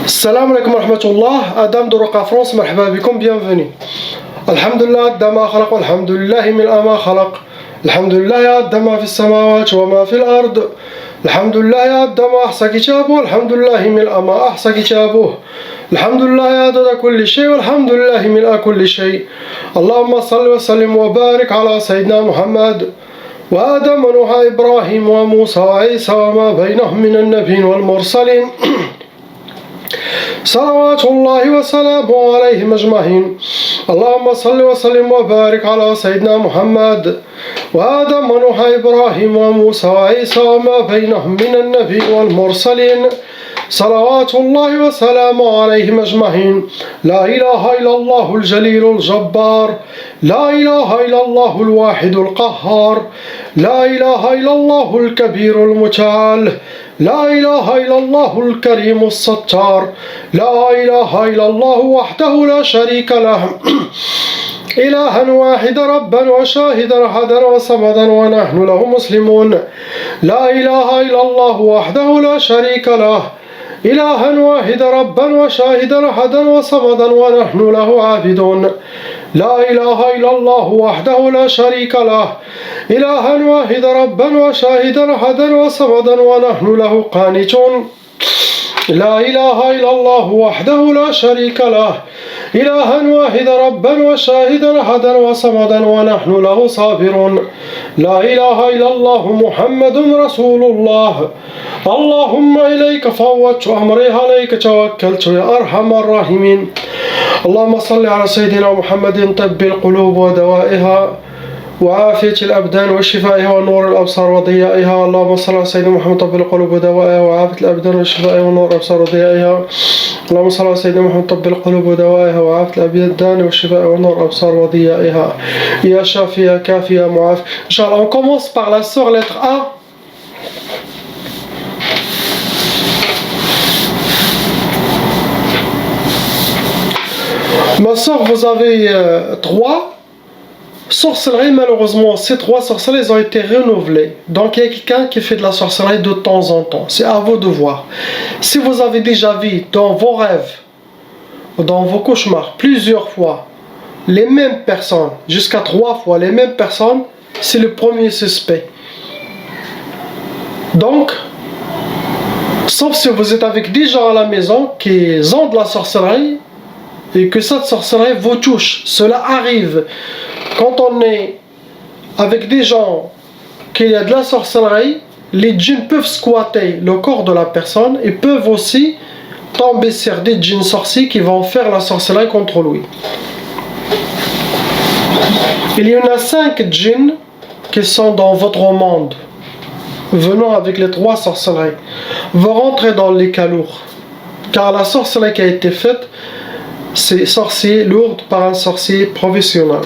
Salam alaikum wa rahmatullah, Adam de Roca France, marhaba bikum, bienvenue. Alhamdulillah, dama khalaq, alhamdulillah min ama khalaq. Alhamdulillah ya dama fi samawat wa ma fi al-ard. Alhamdulillah ya dama ahsa kitabuh, alhamdulillah min ama ahsa kitabuh. Alhamdulillah ya dada kulli shay, alhamdulillah min kulli shay. Allahumma salli wa sallim wa barik ala sayyidina Muhammad. وآدم ونوح إبراهيم وموسى وعيسى وما بينهم من النبيين والمرسلين صلوات الله وسلامه عليهم أجمعين. اللهم صل وسلم وبارك على سيدنا محمد وآدم ونوح إبراهيم وموسى وعيسى وما بينهم من النبيين والمرسلين صلوات الله وسلامه عليهم أجمعين. لا إله إلا الله الجليل الجبار، لا إله إلا الله الواحد القهار، لا إله إلا الله الكبير المتعال، لا إله إلا الله الكريم الستار، لا إله إلا الله وحده لا شريك له إلها واحد ربا وشاهدا أحدا وصمدا ونحن له مسلمون. لا إله إلا الله وحده لا شريك له إلها واحد ربا وشاهدا أحدا وصمدا ونحن له عابدون. لا إله إلا الله وحده لا شريك له إلها واحد ربا وشاهدا أحدا وصمدا ونحن له قانتون. لا إله إلا الله وحده لا شريك له إلها واحد ربا وشاهدا أحدا وصمدا ونحن له صابرون. لا إله إلا الله محمد رسول الله. اللهم إليك فوضت أمري عليك توكلت يا أرحم الراحمين. اللهم صل على سيدنا محمد طب القلوب ودوائها وعافية الأبدان وشفائها ونور الأبصار وضيائها. اللهم صل على سيدنا محمد طب القلوب ودوائها وعافية الأبدان وشفائها ونور الأبصار وضيائها. اللهم صل على سيدنا محمد طب القلوب ودوائها وعافية الأبدان وشفائها ونور الأبصار وضيائها. يا شافي يا كافي يا معافي. Inch'Allah, on commence par la sœur lettre A. Ma soeur, vous avez 3 sorcelleries. Malheureusement, ces 3 sorcelleries ont été renouvelées. Donc, il y a quelqu'un qui fait de la sorcellerie de temps en temps. C'est à vous de voir. Si vous avez déjà vu dans vos rêves, dans vos cauchemars, plusieurs fois, les mêmes personnes, jusqu'à 3 fois les mêmes personnes, c'est le premier suspect. Donc, sauf si vous êtes avec des gens à la maison qui ont de la sorcellerie, et que cette sorcellerie vous touche. Cela arrive quand on est avec des gens qu'il y a de la sorcellerie. Les djinns peuvent squatter le corps de la personne et peuvent aussi tomber sur des djinns sorciers qui vont faire la sorcellerie contre lui. Il y en a 5 djinns qui sont dans votre monde, venant avec les 3 sorcelleries. Vous rentrez dans les cas lourds, car la sorcellerie qui a été faite, c'est sorcier lourde par un sorcier professionnel.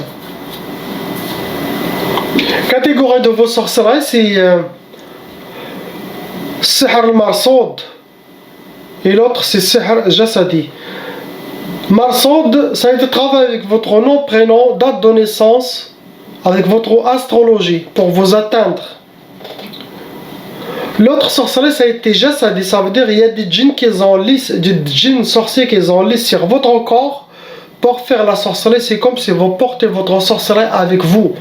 Catégorie de vos sorcelleries, c'est Sihr al-Marsoud et l'autre c'est Sihr Jasadi. Marsoud, ça a été travaillé avec votre nom, prénom, date de naissance, avec votre astrologie pour vous atteindre. L'autre sorcellerie, ça a été Jasadi, ça veut dire il y a des djinns qui ont lisse, des djinns sorciers qui ont lisse sur votre corps pour faire la sorcellerie. C'est comme si vous portez votre sorcellerie avec vous.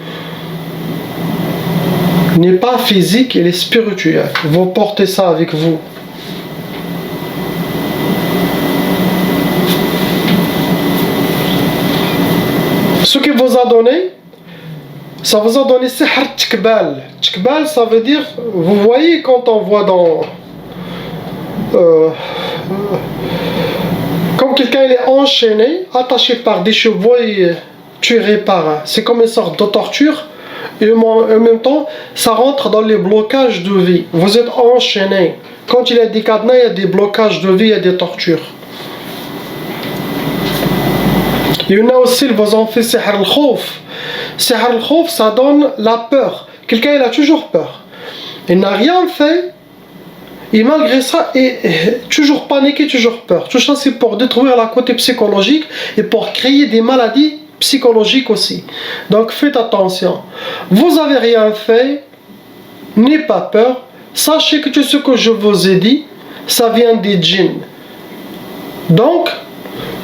Il n'est pas physique, il est spirituel. Vous portez ça avec vous. Ce qu'il vous a donné, ça vous a donné Sihr Tkbal. Tkbal, ça veut dire, vous voyez quand on voit dans... comme quelqu'un il est enchaîné, attaché par des chevaux et tué par... C'est comme une sorte de torture. Et en même temps, ça rentre dans les blocages de vie. Vous êtes enchaîné. Quand il y a des cadenas, il y a des blocages de vie, il y a des tortures. Il y en a aussi, ils vous ont fait Sihr al-Khouf. Sihr al-Khouf, ça donne la peur. Quelqu'un, il a toujours peur. Il n'a rien fait. Et malgré ça, il est toujours paniqué, toujours peur. Tout ça, c'est pour détruire la côté psychologique et pour créer des maladies psychologiques aussi. Donc, faites attention. Vous n'avez rien fait. N'ayez pas peur. Sachez que tout ce que je vous ai dit, ça vient des djinns. Donc,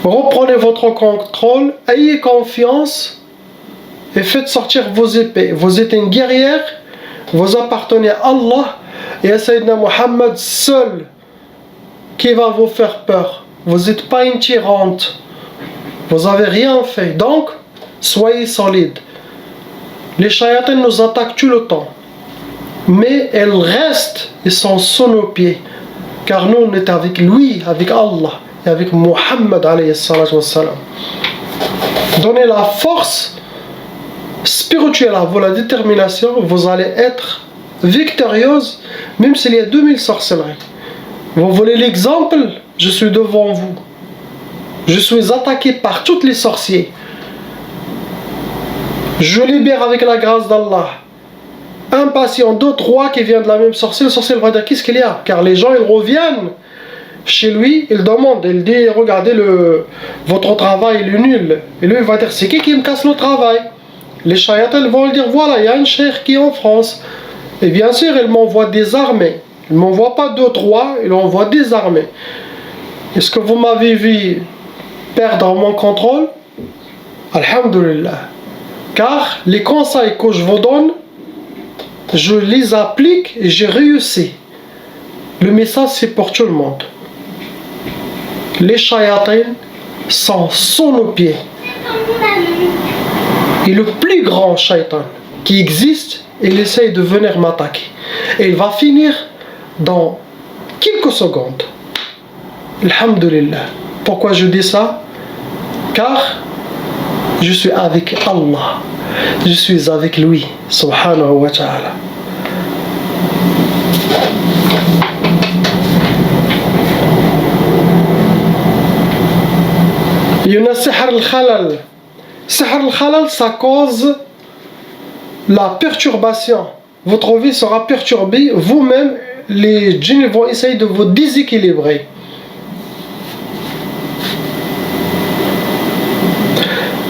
reprenez votre contrôle, ayez confiance et faites sortir vos épées. Vous êtes une guerrière, vous appartenez à Allah et à Sayyidina Muhammad seul qui va vous faire peur. Vous n'êtes pas une tyrante. Vous n'avez rien fait. Donc, soyez solide. Les shayatins nous attaquent tout le temps. Mais elles restent, ils sont sous nos pieds. Car nous, on est avec lui, avec Allah et avec Muhammad alayhi salatu wassalam. Donnez la force spirituelle à vous, la détermination, vous allez être victorieuse, même s'il y a 2000 sorcelleries. Vous voulez l'exemple? Je suis devant vous. Je suis attaqué par tous les sorciers. Je libère avec la grâce d'Allah. Un patient, deux, trois qui vient de la même sorcière, le sorcier va dire qu'est-ce qu'il y a? Car les gens, ils reviennent chez lui, ils demandent, ils disent regardez, votre travail il est nul. Et lui, il va dire c'est qui me casse le travail? Les shayatins vont lui dire voilà, il y a un cheikh qui est en France. Et bien sûr, il m'envoie des armées. Il ne m'envoie pas deux, trois, il envoie des armées. Est-ce que vous m'avez vu perdre mon contrôle? Alhamdulillah. Car les conseils que je vous donne, je les applique et j'ai réussi. Le message c'est pour tout le monde. Les shayatins sont sous nos pieds. Et le plus grand shaitan qui existe, il essaye de venir m'attaquer. Et il va finir dans quelques secondes. Alhamdulillah. Pourquoi je dis ça? Car je suis avec Allah. Je suis avec lui, subhanahu wa ta'ala. Il y en a sihr al-khalal. Sihr al-khalal, ça cause la perturbation. Votre vie sera perturbée. Vous-même, les djinns vont essayer de vous déséquilibrer.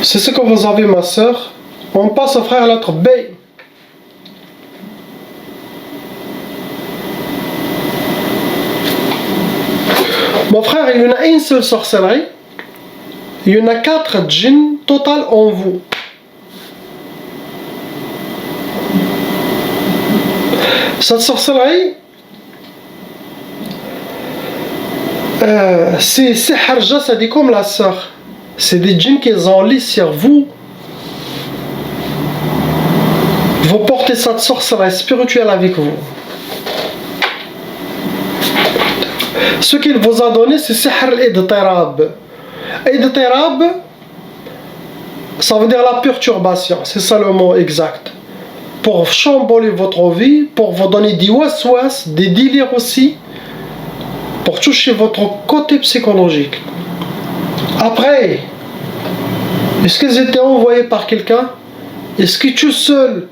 C'est ce que vous avez, ma soeur. On passe au frère lettre B. Mon frère, il y en a une seule sorcellerie. Il y en a 4 djinns total en vous. Cette sorcellerie, c'est sihr jasadi comme la sœur. C'est des djinns qui enlisent sur vous. Vous portez cette sorcellerie spirituelle avec vous. Ce qu'il vous a donné, c'est sihr al-idtirab. Idtirab, ça veut dire la perturbation. C'est ça le mot exact. Pour chambouler votre vie, pour vous donner des waswas, des délires aussi, pour toucher votre côté psychologique. Après, est-ce qu'ils étaient envoyés par quelqu'un? Est-ce que tout seul,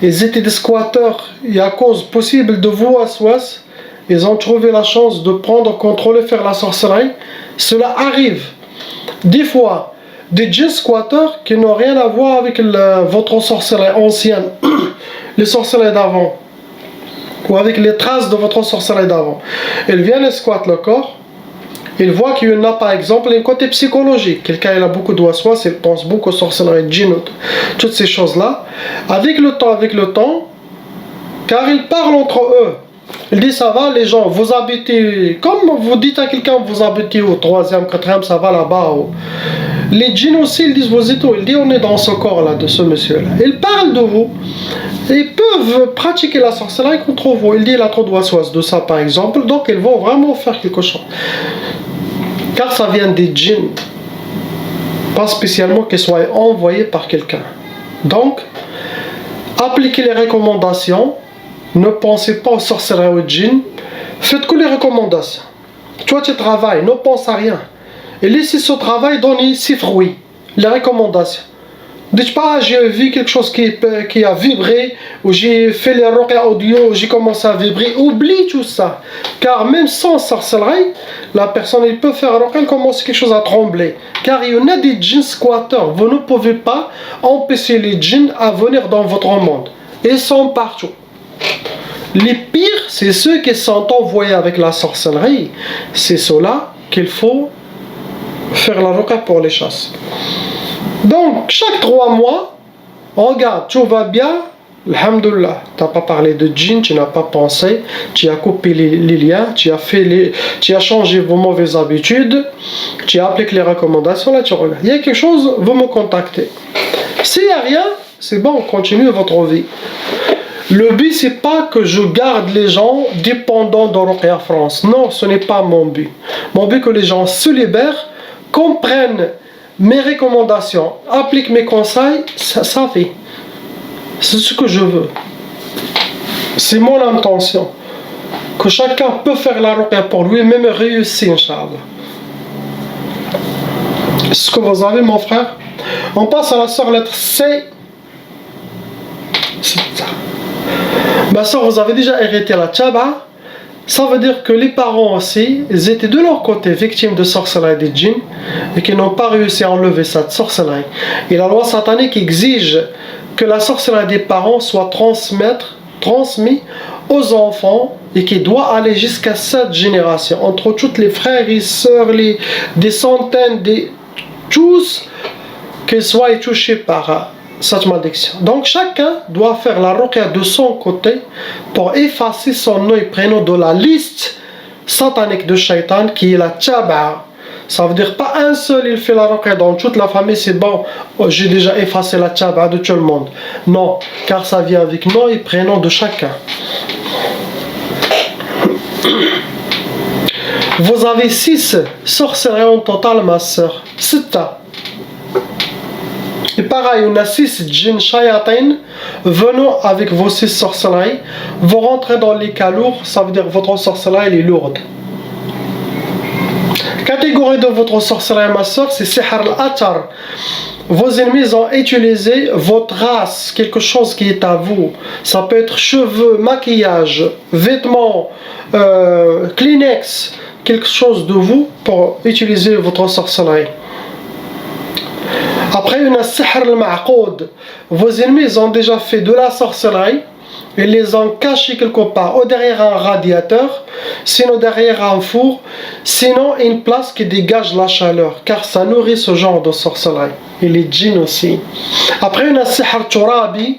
ils étaient des squatteurs et à cause possible de vous waswas, ils ont trouvé la chance de prendre, contrôler, faire la sorcellerie? Cela arrive. Des fois, des djinns squatteurs qui n'ont rien à voir avec votre sorcellerie ancienne, les sorcelleries d'avant, ou avec les traces de votre sorcellerie d'avant. Ils viennent et squattent le corps. Ils voient qu'il y en a par exemple un côté psychologique. Quelqu'un il a beaucoup de waswas, il pense beaucoup aux sorcelleries de djinn, toutes ces choses-là. Avec le temps, car ils parlent entre eux. Ils disent ça va les gens, vous habitez, comme vous dites à quelqu'un, vous habitez au 3e, 4e, ça va là-bas. Les djinns aussi, ils disent vous êtes où? Ils disent on est dans ce corps-là, de ce monsieur-là. Ils parlent de vous. Ils peuvent pratiquer la sorcellerie contre vous. Ils disent il a trop de waswas de ça par exemple, donc ils vont vraiment faire quelque chose. Car ça vient des djinns, pas spécialement qu'ils soient envoyés par quelqu'un. Donc, appliquez les recommandations, ne pensez pas aux sorcelleries aux djinns, faites que les recommandations. Toi tu travailles, ne pense à rien. Et laissez ce travail donner ses fruits, les recommandations. Dites pas j'ai vu quelque chose qui a vibré, ou j'ai fait les ruqya audio, ou j'ai commencé à vibrer. Oublie tout ça. Car même sans sorcellerie, la personne il peut faire ruqya, elle commence quelque chose à trembler. Car il y en a des djinns squatteurs. Vous ne pouvez pas empêcher les djinns à venir dans votre monde. Ils sont partout. Les pires, c'est ceux qui sont envoyés avec la sorcellerie. C'est ceux-là qu'il faut faire la ruqya pour les chasses. Donc, chaque 3 mois, regarde, tout va bien, alhamdoulilah, tu n'as pas parlé de djinn, tu n'as pas pensé, tu as coupé les liens, tu as changé vos mauvaises habitudes, tu as appliqué les recommandations, là tu regardes. Il y a quelque chose, vous me contactez. S'il n'y a rien, c'est bon, continuez votre vie. Le but, c'est pas que je garde les gens dépendants de Ruqya France. Non, ce n'est pas mon but. Mon but, que les gens se libèrent, comprennent mes recommandations, appliquent mes conseils, ça fait. C'est ce que je veux. C'est mon intention. Que chacun peut faire la ruqya pour lui-même et réussir, Inch'Allah. Est-ce que vous avez, mon frère? On passe à la sœur lettre C. C'est ça. Ma sœur, vous avez déjà hérité la tchaba. Ça veut dire que les parents aussi, ils étaient de leur côté victimes de sorcellerie des djinns et qui n'ont pas réussi à enlever cette sorcellerie. Et la loi satanique exige que la sorcellerie des parents soit transmise aux enfants et qui doit aller jusqu'à 7 générations. Entre toutes les frères et sœurs, des centaines, tous, qu'ils soient touchés par cette malédiction. Donc chacun doit faire la ruqya de son côté pour effacer son nom et prénom de la liste satanique de shaitan qui est la tchaba. Ça veut dire pas un seul il fait la ruqya dans toute la famille, c'est bon, j'ai déjà effacé la tchaba de tout le monde. Non, car ça vient avec nom et prénom de chacun. Vous avez 6 sorcelleries en total, ma soeur. 7. Et pareil, on a 6 djinns shayatin venant avec vos 6 sorcelleries. Vous rentrez dans les cas lourds, ça veut dire que votre sorcellerie est lourde. Catégorie de votre sorcellerie, ma soeur, c'est sihr al-atar. Vos ennemis ont utilisé votre race, quelque chose qui est à vous. Ça peut être cheveux, maquillage, vêtements, Kleenex, quelque chose de vous pour utiliser votre sorcellerie. Après, on a sihr al-ma'qoud. Vos ennemis ont déjà fait de la sorcellerie. Ils les ont cachés quelque part, ou derrière un radiateur, sinon derrière un four, sinon une place qui dégage la chaleur, car ça nourrit ce genre de sorcellerie. Et les djinns aussi. Après, on a sihr turabi.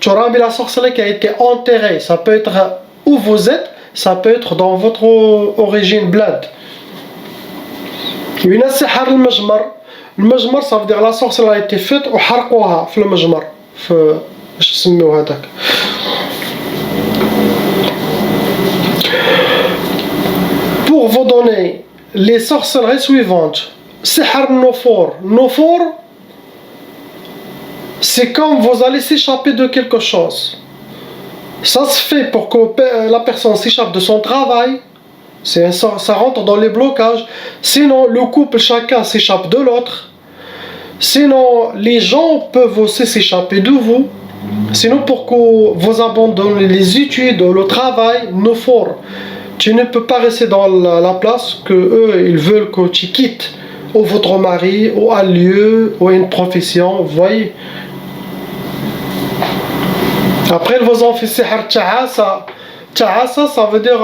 Turabi, la sorcellerie qui a été enterrée. Ça peut être où vous êtes, ça peut être dans votre origine bled. On a sihr al-majmar. Le majmar, ça veut dire la sorcellerie a été faite ou harqouha في المجمر في اش يسميو هذاك. Pour vous donner les sorcelleries suivantes, sihr nofor. Nofor, c'est quand vous allez s'échapper de quelque chose. Ça se fait pour que la personne s'échappe de son travail. Ça rentre dans les blocages. Sinon, le couple, chacun s'échappe de l'autre. Sinon, les gens peuvent aussi s'échapper de vous. Sinon, pour que vous abandonnez les études, le travail, nos forts. Tu ne peux pas rester dans la place que eux, ils veulent que tu quittes. Ou votre mari, ou un lieu, ou une profession, vous voyez. Après, ils vous ont fait sihr ta'asa. Ta'asa, ça veut dire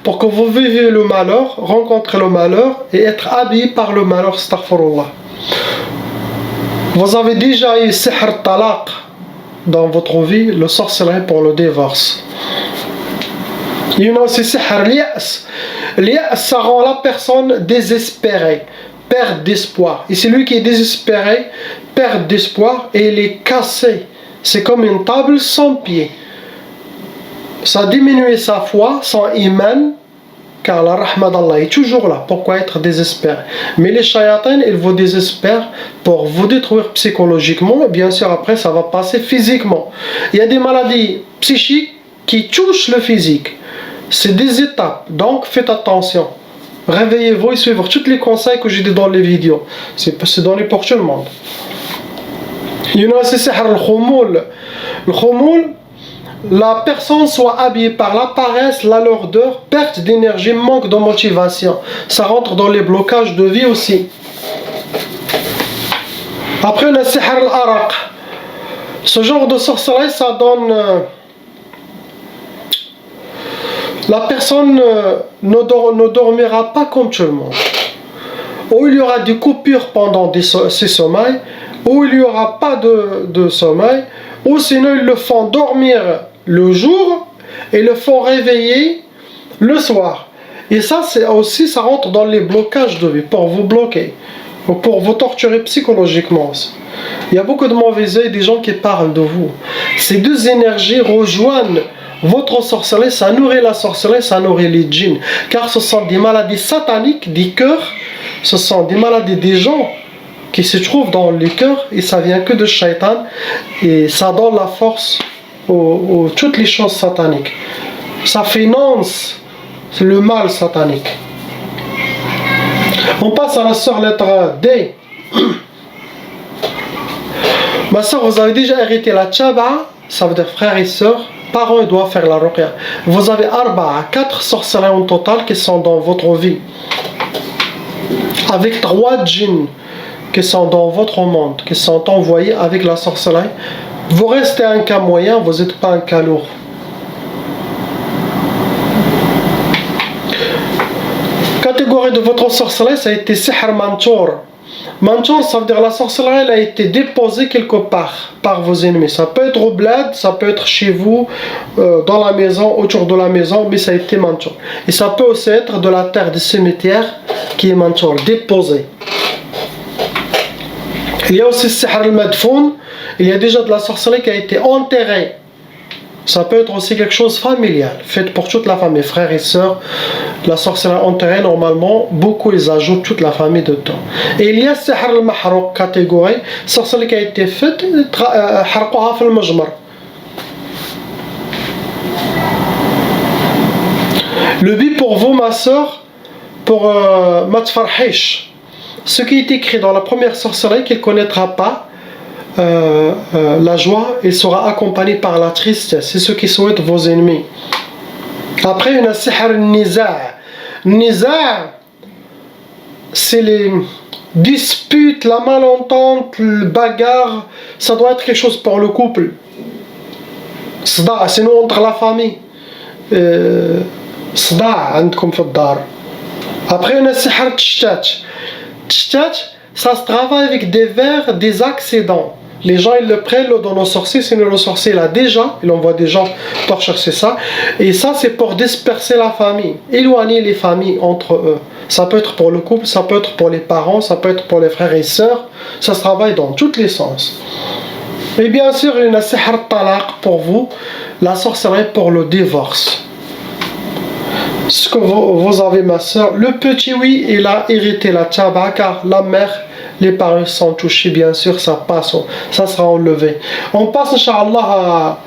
pour que vous viviez le malheur, rencontrer le malheur et être habillé par le malheur, astaghfirullah. Vous avez déjà eu sihr talaq dans votre vie, le sorcellerie pour le divorce. Il y a aussi sihr lias. Lias, ça rend la personne désespérée, perte d'espoir. Et celui qui est désespéré, perte d'espoir et il est cassé. C'est comme une table sans pied. Ça diminue sa foi, son iman, car la rahma d'Allah est toujours là. Pourquoi être désespéré? Mais les shayatins, ils vous désespèrent pour vous détruire psychologiquement. Et bien sûr, après, ça va passer physiquement. Il y a des maladies psychiques qui touchent le physique. C'est des étapes. Donc, faites attention. Réveillez-vous et suivez tous les conseils que j'ai dit dans les vidéos. C'est donné pour tout le monde. Il y a aussi sihr al-khoumoul. Le khoumoul, la personne soit habillée par la paresse, la lourdeur, perte d'énergie, manque de motivation. Ça rentre dans les blocages de vie aussi. Après, on a sihr al-araq. Ce genre de sorcellerie, ça donne... la personne ne dormira pas comme tout le monde. ou il y aura des coupures pendant ces sommeils, ou il n'y aura pas de sommeil, ou sinon ils le font dormir le jour et le font réveiller le soir. Et ça, c'est aussi, ça rentre dans les blocages de vie, pour vous bloquer, ou pour vous torturer psychologiquement aussi. Il y a beaucoup de mauvais œil, des gens qui parlent de vous. Ces deux énergies rejoignent votre sorcellerie, ça nourrit la sorcellerie, ça nourrit les djinns. Car ce sont des maladies sataniques des cœurs, ce sont des maladies des gens qui se trouvent dans les cœurs, et ça vient que de shaitan, et ça donne la force aux toutes les choses sataniques. Ça finance le mal satanique. On passe à la sœur lettre D. Ma sœur, vous avez déjà hérité la tchaba, ça veut dire frères et sœurs. Parents doivent faire la ruqya. Vous avez 4 sorcelleries en total qui sont dans votre vie. Avec 3 djinns qui sont dans votre monde, qui sont envoyés avec la sorcellerie. Vous restez un cas moyen, vous n'êtes pas un cas lourd. Catégorie de votre sorcellerie, ça a été sihr manchour. Manchour, ça veut dire la sorcellerie, elle a été déposée quelque part par vos ennemis. Ça peut être au bled, ça peut être chez vous, dans la maison, autour de la maison, mais ça a été manchour. Et ça peut aussi être de la terre du cimetière qui est manchour, déposée. Il y a aussi sihr al-madfoun, il y a déjà de la sorcellerie qui a été enterrée. Ça peut être aussi quelque chose familial, fait pour toute la famille, frères et sœurs. La sorcellerie enterrée, normalement, beaucoup ils ajoutent toute la famille dedans. Et il y a sihr al-mahrouk, catégorie, sorcellerie qui a été faite, harqouha fil majmar. Le but pour vous, ma sœur, pour ma tfarhish, ce qui est écrit dans la première sorcellerie qu'il ne connaîtra pas, la joie, il sera accompagné par la tristesse. C'est ce qui souhaitent vos ennemis. Après, il y a sihr niza'. Niza', c'est les disputes, la malentente, le bagarre. Ça doit être quelque chose pour le couple. C'est nous entre la famille. صداع عندكم في الدار. Après, on a sihr tchtatch. Tchtatch, ça se travaille avec des vers, des accidents. Les gens ils le prennent, le donnent au sorcier, sinon le sorcier il a déjà, il envoie des gens pour chercher ça. Et ça c'est pour disperser la famille, éloigner les familles entre eux. Ça peut être pour le couple, ça peut être pour les parents, ça peut être pour les frères et sœurs. Ça se travaille dans tous les sens. Et bien sûr, il y a sihr talaq pour vous, la sorcellerie pour le divorce. Ce que vous avez, ma soeur, le petit, oui, il a hérité la tchaba, car la mère, les parents sont touchés, bien sûr, ça passe, ça sera enlevé. On passe, Inch'Allah,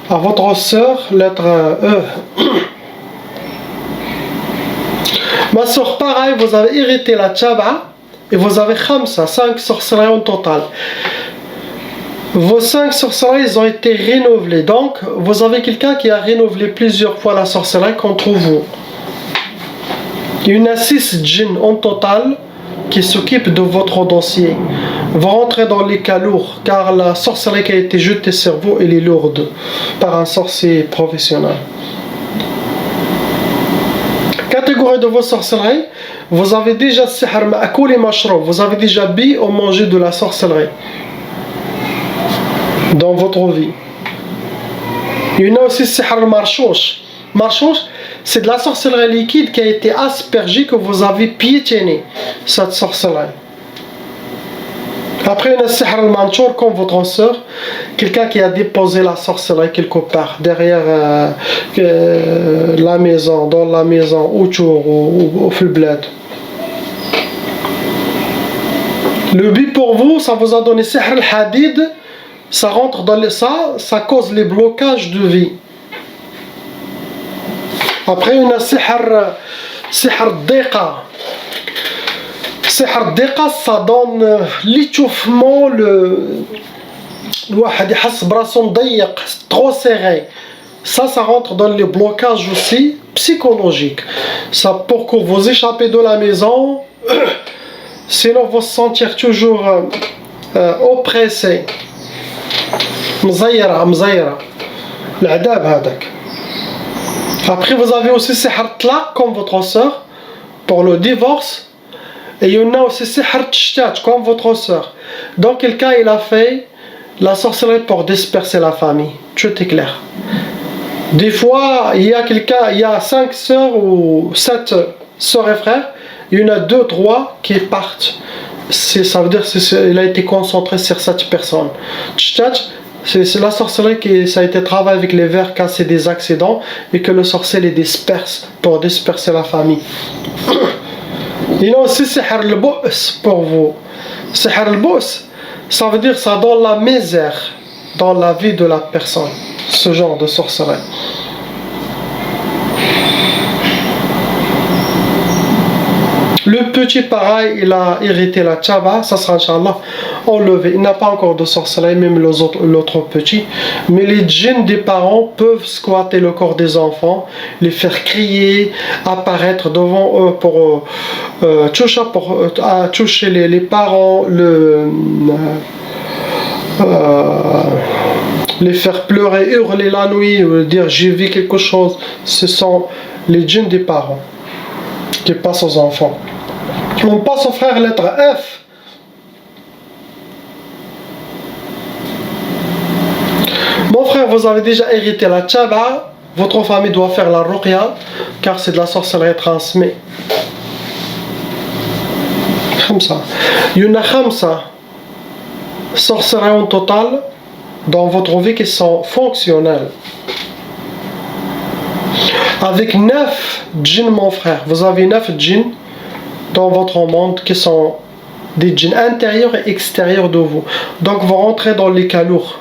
à votre soeur, lettre E. Ma soeur, pareil, vous avez hérité la tchaba, et vous avez khamsa, 5 sorcelleries en total. Vos 5 sorcelleries, ils ont été renouvelées. Donc, vous avez quelqu'un qui a renouvelé plusieurs fois la sorcellerie contre vous. Il y en a 6 djinns en total qui s'occupent de votre dossier. Vous rentrez dans les cas lourds, car la sorcellerie qui a été jetée sur vous, elle est lourde par un sorcier professionnel. Catégorie de vos sorcelleries, vous avez déjà sihr ma'koul et mashroub. Vous avez déjà bu ou mangé de la sorcellerie dans votre vie. Il y en a aussi sihr marchouch. Marchouch, c'est de la sorcellerie liquide qui a été aspergée, que vous avez piétiné cette sorcellerie. Après, il y a sihr al-manchour, comme votre soeur, quelqu'un qui a déposé la sorcellerie quelque part derrière la maison, dans la maison, autour ou au bled. Le but pour vous, ça vous a donné sihr al-hadid. Ça rentre dans ça cause les blocages de vie. Après, on a sihr diqa. Sihr diqa, ça donne l'étouffement, الواحد يحس براسو مضيق, trop serré. Ça rentre dans les blocages aussi psychologiques. Ça pour que vous échappez de la maison, sinon vous se sentir toujours oppressé. مزيرة العذاب هذاك. Après vous avez aussi sihr tlaq comme votre soeur pour le divorce. Et il y en a aussi sihr tshtat, comme votre soeur. Dans quel cas il a fait la sorcellerie pour disperser la famille? Tout est clair. Des fois, il y a 5 sœurs ou 7 sœurs et frères, il y en a 2, 3 qui partent. Ça veut dire qu'il a été concentré sur cette personne. Tshtat, c'est la sorcellerie qui ça a été travaillé avec les vers cassés des accidents et que le sorcier les disperse pour disperser la famille. Il y a aussi sihr al-bu's pour vous. Sihr al-bu's, ça veut dire ça donne la misère dans la vie de la personne. Ce genre de sorcellerie. Le petit pareil, il a hérité la tchaba, ça sera Inch'Allah enlevé. Il n'a pas encore de sorcellerie, même l'autre petit. Mais les djinns des parents peuvent squatter le corps des enfants, les faire crier, apparaître devant eux pour toucher les parents, les faire pleurer, hurler la nuit, dire j'ai vu quelque chose. Ce sont les djinns des parents qui passent aux enfants. On passe au frère lettre F. Mon frère, vous avez déjà hérité la tchaba. Votre famille doit faire la ruqya, car c'est de la sorcellerie transmise. Khamsa. Il y en a khamsa sorcelleries en total dans votre vie qui sont fonctionnelles. Avec 9 djinns, mon frère, vous avez 9 djinns dans votre monde qui sont des djinns intérieurs et extérieurs de vous. Donc vous rentrez dans les cas lourds.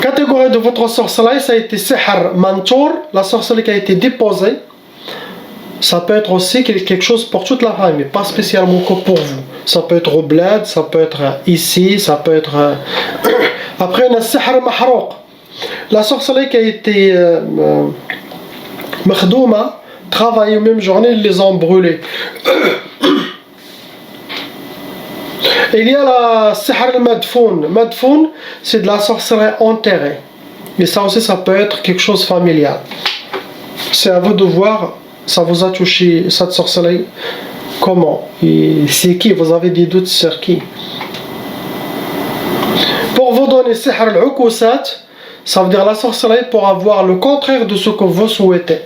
Catégorie de votre sorcellerie, ça a été sihr mantour, la sorcellerie qui a été déposée. Ça peut être aussi quelque chose pour toute la famille, pas spécialement que pour vous. Ça peut être au bled, ça peut être ici, ça peut être... Après, on a sihr mahrouq. La sorcellerie qui a été makhdouma, travaillée même journée, ils les ont brûlés. Il y a la sihr al-madfoun. Madfoun, c'est de la sorcellerie enterrée. Et ça aussi, ça peut être quelque chose familial. C'est à vous de voir, ça vous a touché, cette sorcellerie, comment? Et c'est qui? Vous avez des doutes sur qui? Pour vous donner sihr al-ukusat, ça veut dire la sorcellerie pour avoir le contraire de ce que vous souhaitez.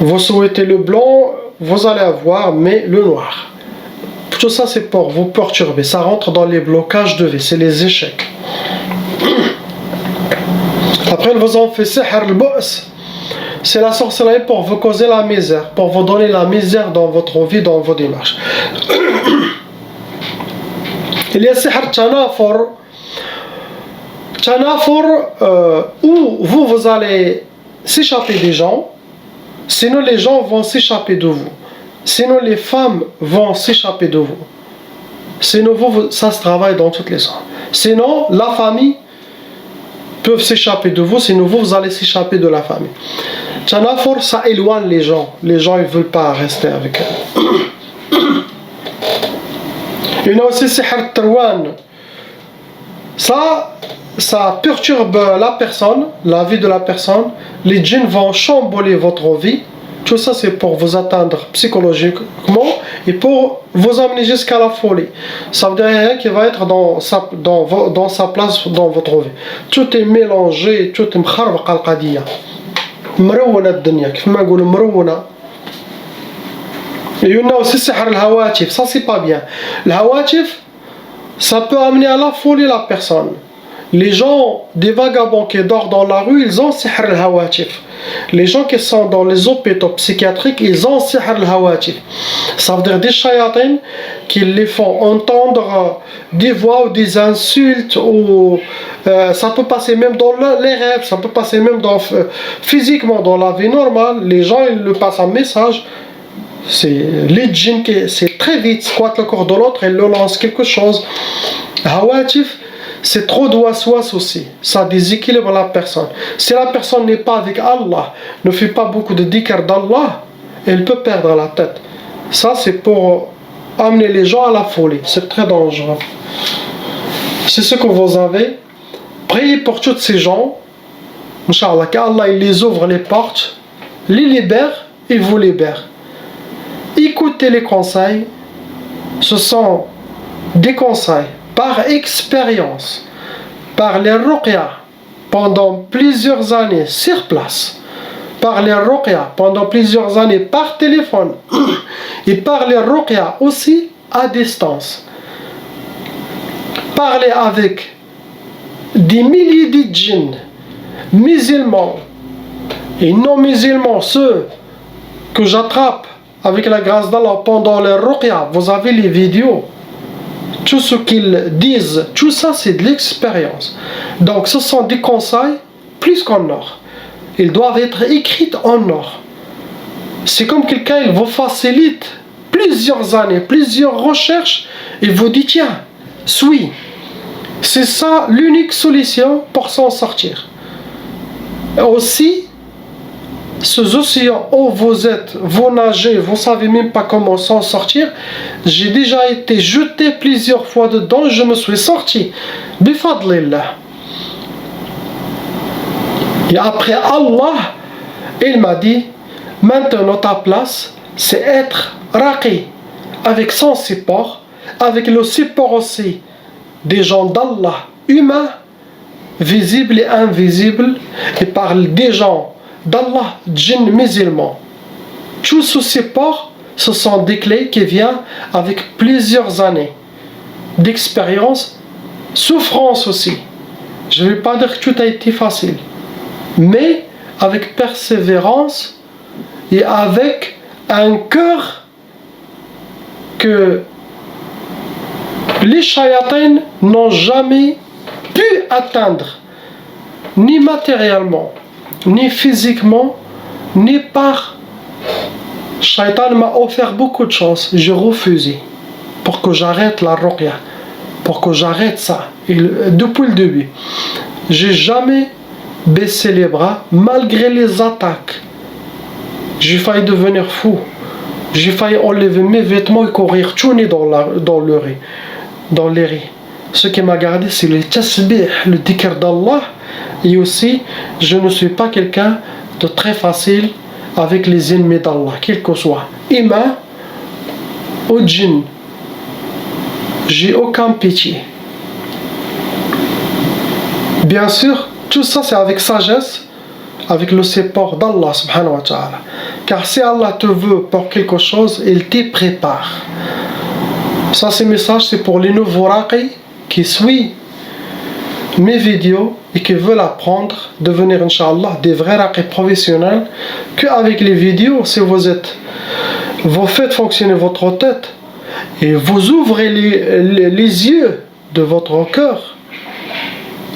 Vous souhaitez le blanc, vous allez avoir, mais le noir. Tout ça, c'est pour vous perturber. Ça rentre dans les blocages de vie, c'est les échecs. Après, ils vous ont fait sihr al-bu's. C'est la sorcellerie pour vous causer la misère, pour vous donner la misère dans votre vie, dans vos démarches. Il y a sihr tanafour. Tanafour, où vous allez s'échapper des gens, sinon les gens vont s'échapper de vous. Sinon les femmes vont s'échapper de vous. Sinon ça se travaille dans toutes les sortes. Sinon la famille peut s'échapper de vous, sinon vous allez s'échapper de la famille. Tanafour, ça éloigne les gens. Les gens ils ne veulent pas rester avec eux. Il y a aussi sihr tarwan. Ça perturbe la personne, la vie de la personne. Les djinns vont chambouler votre vie. Tout ça, c'est pour vous atteindre psychologiquement et pour vous amener jusqu'à la folie. Ça veut dire rien qui va être dans sa place dans votre vie. Tout est mélangé, tout est mkharbaqa al-qadiyya. Mrouwana ad-dunya, كيف ما نقولوا mrouwana. Il y en a aussi sihr al-hawatif, ça c'est pas bien. L'hawatif, ça peut amener à la folie la personne. Les gens, des vagabonds qui dorment dans la rue, ils ont sihr al-hawatif. Les gens qui sont dans les hôpitaux psychiatriques, ils ont sihr al-hawatif. Ça veut dire des chayatines qui les font entendre des voix ou des insultes, ou ça peut passer même dans les rêves, ça peut passer même physiquement dans la vie normale. Les gens, ils le passent un message. C'est les djinns qui, c'est très vite, squattent le corps de l'autre et le lancent quelque chose. Hawatif, c'est trop de waswas aussi. Ça déséquilibre la personne. Si la personne n'est pas avec Allah, ne fait pas beaucoup de dhikr d'Allah, elle peut perdre la tête. Ça, c'est pour amener les gens à la folie. C'est très dangereux. C'est ce que vous avez. Priez pour tous ces gens. Inch'Allah, qu'Allah il les ouvre les portes, les libère et vous libère. Écoutez les conseils, ce sont des conseils par expérience, par les ruqya pendant plusieurs années sur place, par les ruqya pendant plusieurs années par téléphone et par les ruqya aussi à distance. Parler avec des milliers de djinns, musulmans et non musulmans, ceux que j'attrape avec la grâce d'Allah pendant les ruqya, vous avez les vidéos, tout ce qu'ils disent, tout ça c'est de l'expérience. Donc ce sont des conseils plus qu'en or. Ils doivent être écrits en or. C'est comme quelqu'un, il vous facilite plusieurs années, plusieurs recherches, et vous dit tiens, suis. C'est ça l'unique solution pour s'en sortir. Aussi, ces océans où vous êtes, vous nagez, vous ne savez même pas comment s'en sortir. J'ai déjà été jeté plusieurs fois dedans, je me suis sorti. Bifadlillah. Et après Allah, il m'a dit, maintenant ta place, c'est être raqi, avec son support, avec le support aussi des gens d'Allah, humains, visibles et invisibles, et par des gens d'Allah, djinns musulmans. Tout ce support, ce sont des clés qui viennent avec plusieurs années d'expérience, souffrance aussi. Je ne vais pas dire que tout a été facile, mais avec persévérance et avec un cœur que les shayatins n'ont jamais pu atteindre, ni matériellement, ni physiquement, ni par... Shaitan m'a offert beaucoup de choses, j'ai refusé pour que j'arrête la ruqya, pour que j'arrête ça. Et depuis le début, j'ai jamais baissé les bras malgré les attaques. J'ai failli devenir fou, j'ai failli enlever mes vêtements et courir tout nu dans les rues. Ce qui m'a gardé, c'est le tasbih, le dhikr d'Allah. Et aussi, je ne suis pas quelqu'un de très facile avec les ennemis d'Allah, quel que soit. Humain ou djinn, j'ai aucun pitié. Bien sûr, tout ça c'est avec sagesse, avec le support d'Allah subhanahu wa ta'ala. Car si Allah te veut pour quelque chose, il t'y prépare. Ça, ces messages, c'est pour les nouveaux raqis qui suivent mes vidéos et qui veulent apprendre, devenir, Inch'Allah, des vrais raqis professionnels, qu'avec les vidéos, si vous faites fonctionner votre tête et vous ouvrez les yeux de votre cœur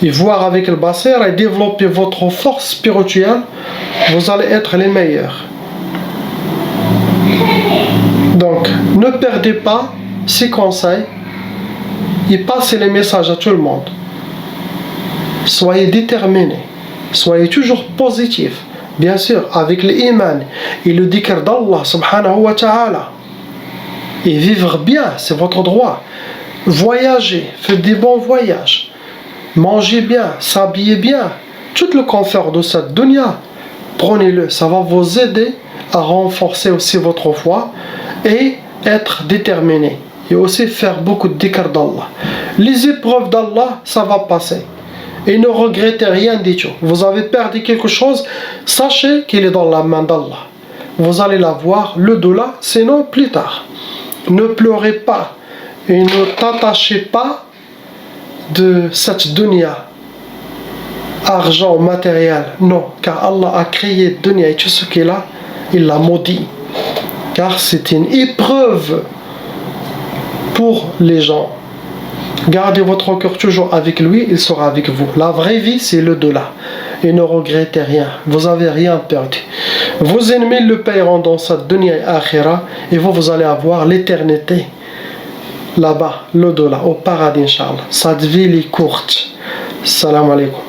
et voir avec le basser et développer votre force spirituelle, vous allez être les meilleurs. Donc, ne perdez pas ces conseils et passez les messages à tout le monde. Soyez déterminés, soyez toujours positifs, bien sûr, avec l'iman et le dhikr d'Allah subhanahu wa ta'ala. Et vivre bien, c'est votre droit. Voyagez, faites des bons voyages, mangez bien, s'habillez bien, tout le confort de cette dunya, prenez-le, ça va vous aider à renforcer aussi votre foi et être déterminé. Et aussi faire beaucoup de dhikr d'Allah. Les épreuves d'Allah, ça va passer. Et ne regrettez rien du tout. Vous avez perdu quelque chose, sachez qu'il est dans la main d'Allah. Vous allez l'avoir le delà, sinon plus tard. Ne pleurez pas et ne t'attachez pas de cette dunya. Argent, matériel, non. Car Allah a créé dunya et tout ce qu'il a, il l'a maudit. Car c'est une épreuve pour les gens. Gardez votre cœur toujours avec lui, il sera avec vous. La vraie vie, c'est le delà. Et ne regrettez rien. Vous n'avez rien perdu. Vos ennemis le paieront dans cette dunya et akhira. Et vous allez avoir l'éternité. Là-bas, le delà, au paradis, Inch'Allah. Cette vie est courte. Salam alaikum.